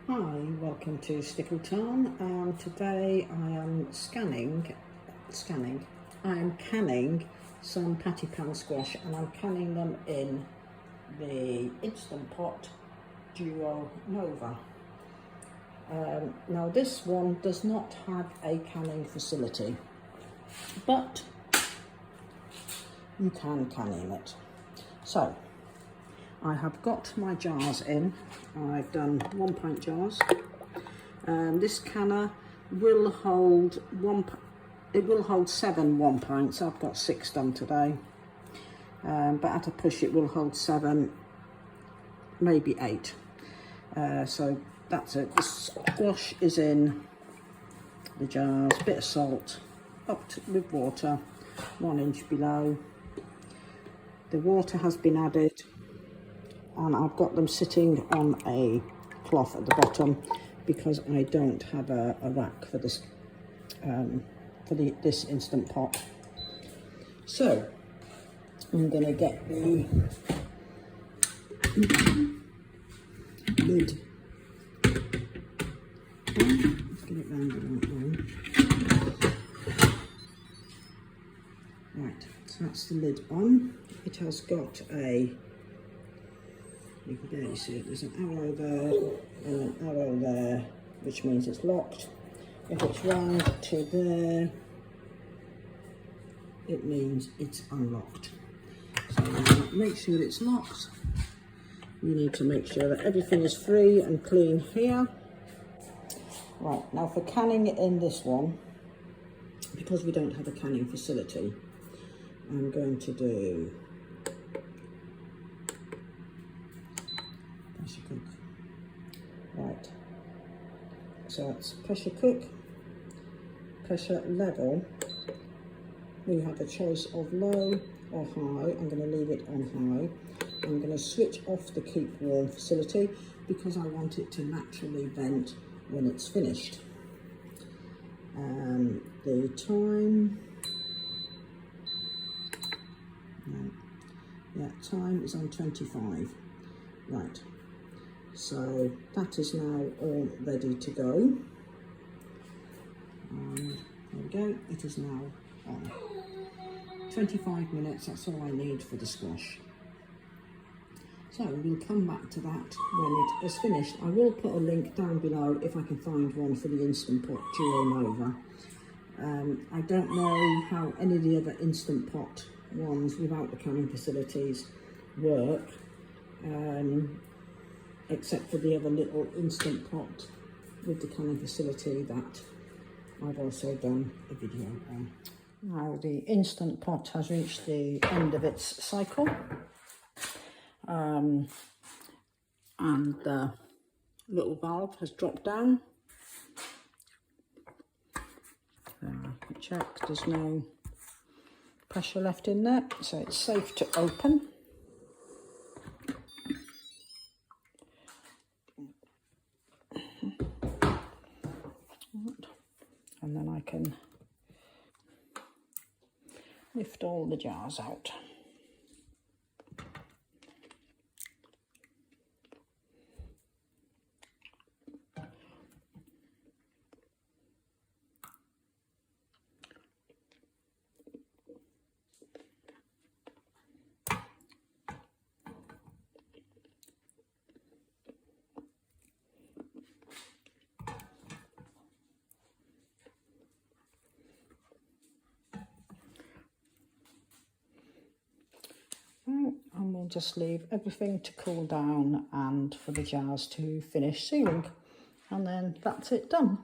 Hi, welcome to Stickleton, and today I am I am canning some patty pan squash, and I'm canning them in the Instant Pot Duo Nova. Now this one does not have a canning facility, but you can can in it. So I have got my jars in. I've done 1 pint jars. This canner will hold it will hold 7 1 pints. I've got 6 done today, but at a push it will hold 7, maybe 8. So that's it. The squash is in the jars, bit of salt, with water, 1 inch below. The water has been added, and I've got them sitting on a cloth at the bottom because I don't have a rack for this this Instant Pot. So I'm going to get the lid. Let's get it round the right way. Right, so that's the lid on. It has got a, you can barely see it, there's an arrow there and an arrow there, which means it's locked. If it's round to there, it means it's unlocked. So make sure it's locked. You need to make sure that everything is free and clean here. Right, now for canning in this one, because we don't have a canning facility, I'm going to do pressure cook. Right, so it's pressure cook, pressure level. We have a choice of low or high. I'm going to leave it on high. I'm going to switch off the keep warm facility because I want it to naturally vent when it's finished. The time, time is on 25. Right, so that is now all ready to go. There we go, it is now on. 25 minutes, that's all I need for the squash. So we'll come back to that when it is finished. I will put a link down below if I can find one for the Instant Pot Duo Nova. I don't know how any of the other Instant Pot ones without the canning facilities work, except for the other little Instant Pot with the canning facility that I've also done a video on. Now the Instant Pot has reached the end of its cycle, and the little valve has dropped down. Check, there's no pressure left in there, so it's safe to open. And then I can lift all the jars out. And we'll just leave everything to cool down and for the jars to finish sealing, and then that's it done.